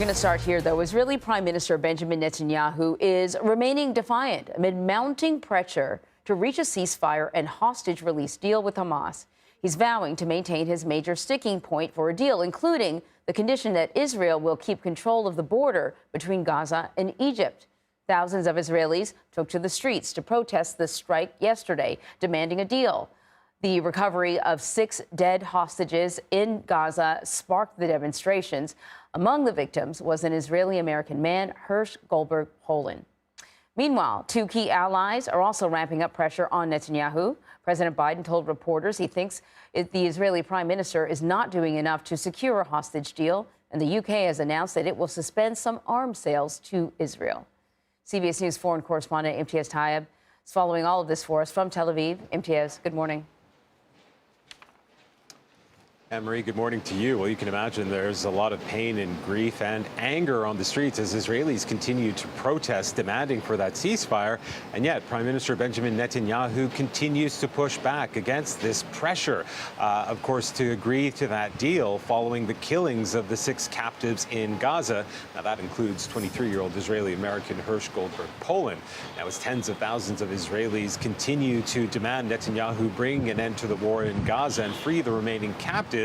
We're going to start here, though. Israeli Prime Minister Benjamin Netanyahu is remaining defiant amid mounting pressure to reach a ceasefire and hostage release deal with Hamas. He's vowing to maintain his major sticking point for a deal, including the condition that Israel will keep control of the border between Gaza and Egypt. Thousands of Israelis took to the streets to protest the strike yesterday, demanding a deal. The recovery of 6 dead hostages in Gaza sparked the demonstrations. Among the victims was an Israeli-American man, Hersh Goldberg Poland. Meanwhile, 2 key allies are also ramping up pressure on Netanyahu. President Biden told reporters he thinks the Israeli prime minister is not doing enough to secure a hostage deal, and the UK has announced that it will suspend some arms sales to Israel. CBS News foreign correspondent Imtiaz Tyab is following all of this for us from Tel Aviv. Imtiaz, good morning. Anne-Marie, good morning to you. Well, you can imagine there's a lot of pain and grief and anger on the streets as Israelis continue to protest, demanding for that ceasefire. And yet, Prime Minister Benjamin Netanyahu continues to push back against this pressure, of course, to agree to that deal following the killings of the 6 captives in Gaza. Now, that includes 23-year-old Israeli-American Hersh Goldberg Poland. Now, as tens of thousands of Israelis continue to demand Netanyahu bring an end to the war in Gaza and free the remaining captives,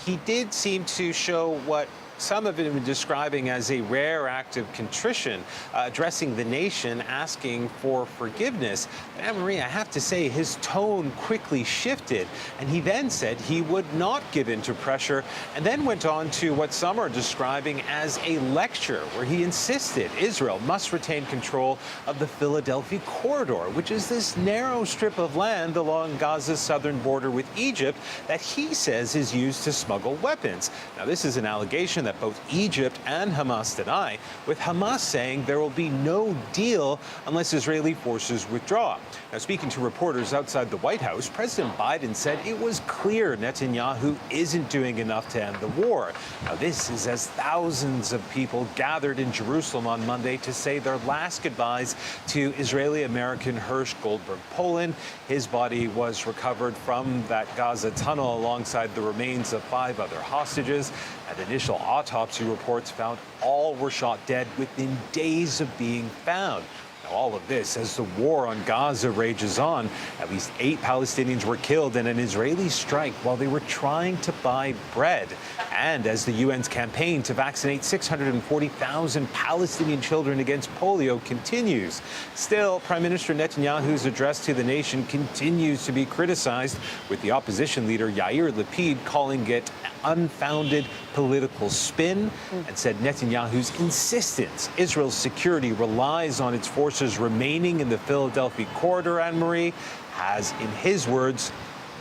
he did seem to show what some have been describing as a rare act of contrition, addressing the nation, asking for forgiveness. But Anne-Marie, I have to say, his tone quickly shifted, and he then said he would not give in to pressure, and then went on to what some are describing as a lecture, where he insisted Israel must retain control of the Philadelphia corridor, which is this narrow strip of land along Gaza's southern border with Egypt that he says is used to smuggle weapons. Now, this is an allegation that both Egypt and Hamas deny, with Hamas saying there will be no deal unless Israeli forces withdraw. Now, speaking to reporters outside the White House, President Biden said it was clear Netanyahu isn't doing enough to end the war. Now, this is as thousands of people gathered in Jerusalem on Monday to say their last goodbyes to Israeli-American Hersh Goldberg Poland. His body was recovered from that Gaza tunnel alongside the remains of 5 other hostages. And initial autopsy reports found all were shot dead within days of being found. Now, all of this as the war on Gaza rages on. At least 8 Palestinians were killed in an Israeli strike while they were trying to buy bread. And as the UN's campaign to vaccinate 640,000 Palestinian children against polio continues. Still, Prime Minister Netanyahu's address to the nation continues to be criticized, with the opposition leader Yair Lapid calling it unfounded political spin, and said Netanyahu's insistence Israel's security relies on its forces remaining in the Philadelphia corridor, Anne-Marie, has, in his words,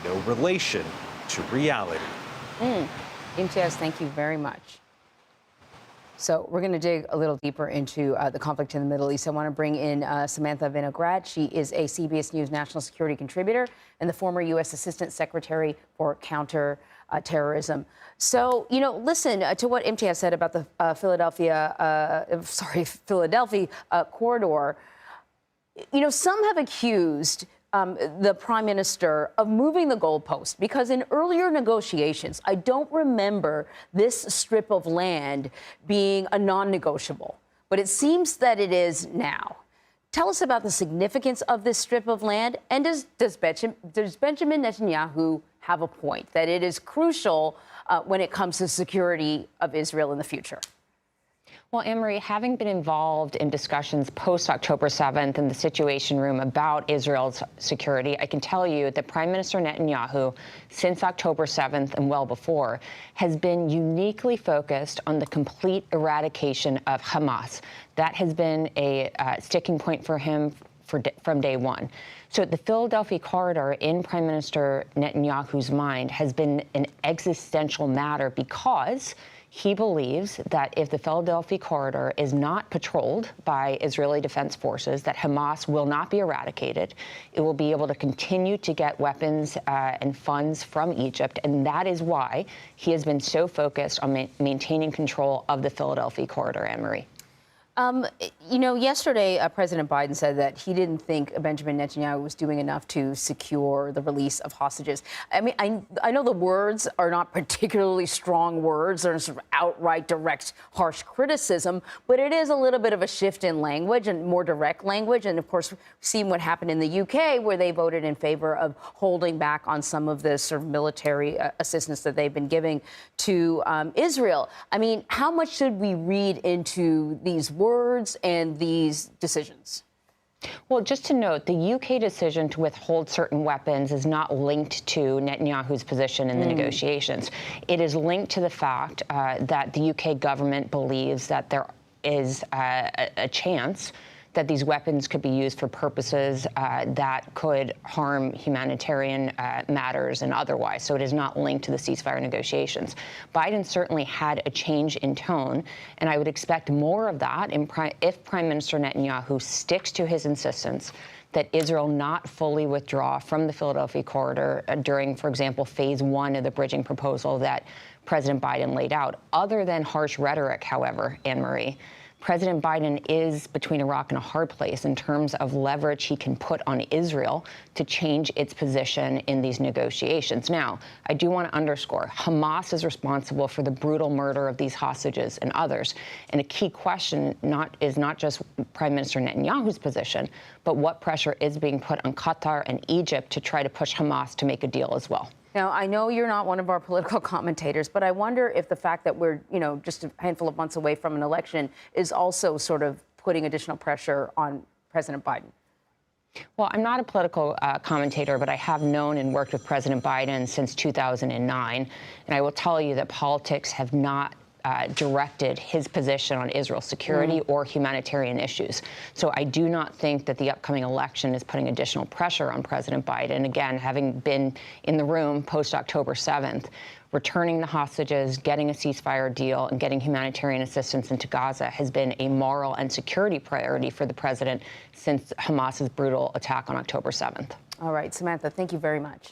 no relation to reality. Imtiaz, thank you very much. So we're going to dig a little deeper into the conflict in the Middle East. I want to bring in Samantha Vinograd. She is a CBS News national security contributor and the former U.S. Assistant Secretary for Counterterrorism. So, you know, listen to what Imtiaz said about the Philadelphia corridor. You know, some have accused the prime minister of moving the goalpost, because in earlier negotiations, I don't remember this strip of land being a non-negotiable, but it seems that it is now. Tell us about the significance of this strip of land, and does Benjamin Netanyahu have a point that it is crucial when it comes to security of Israel in the future? Well, Anne-Marie, having been involved in discussions post-October 7th in the Situation Room about Israel's security, I can tell you that Prime Minister Netanyahu, since October 7th and well before, has been uniquely focused on the complete eradication of Hamas. That has been a sticking point for him from day one. So the Philadelphia corridor, in Prime Minister Netanyahu's mind, has been an existential matter, because he believes that if the Philadelphia corridor is not patrolled by Israeli defense forces, that Hamas will not be eradicated. It will be able to continue to get weapons and funds from Egypt, and that is why he has been so focused on maintaining control of the Philadelphia corridor, Anne-Marie. Yesterday, President Biden said that he didn't think Benjamin Netanyahu was doing enough to secure the release of hostages. I mean, I know the words are not particularly strong words. They're sort of outright, direct, harsh criticism, but it is a little bit of a shift in language and more direct language. And of course, we've seen what happened in the UK, where they voted in favor of holding back on some of the sort of military assistance that they've been giving to Israel. I mean, how much should we read into these words and these decisions? Well, just to note, the UK decision to withhold certain weapons is not linked to Netanyahu's position in the negotiations. It is linked to the fact that the UK government believes that there is a chance that these weapons could be used for purposes that could harm humanitarian matters and otherwise. So it is not linked to the ceasefire negotiations. Biden certainly had a change in tone, and I would expect more of that if Prime Minister Netanyahu sticks to his insistence that Israel not fully withdraw from the Philadelphia corridor during, for example, phase 1 of the bridging proposal that President Biden laid out. Other than harsh rhetoric, however, Anne-Marie, President Biden is between a rock and a hard place in terms of leverage he can put on Israel to change its position in these negotiations. Now, I do want to underscore, Hamas is responsible for the brutal murder of these hostages and others. And a key question is not just Prime Minister Netanyahu's position, but what pressure is being put on Qatar and Egypt to try to push Hamas to make a deal as well. Now, I know you're not one of our political commentators, but I wonder if the fact that we're, just a handful of months away from an election is also sort of putting additional pressure on President Biden. Well, I'm not a political commentator, but I have known and worked with President Biden since 2009. And I will tell you that politics have not directed his position on Israel's security or humanitarian issues. So I do not think that the upcoming election is putting additional pressure on President Biden. Again, having been in the room post-October 7th, returning the hostages, getting a ceasefire deal, and getting humanitarian assistance into Gaza has been a moral and security priority for the president since Hamas's brutal attack on October 7th. All right, Samantha, thank you very much.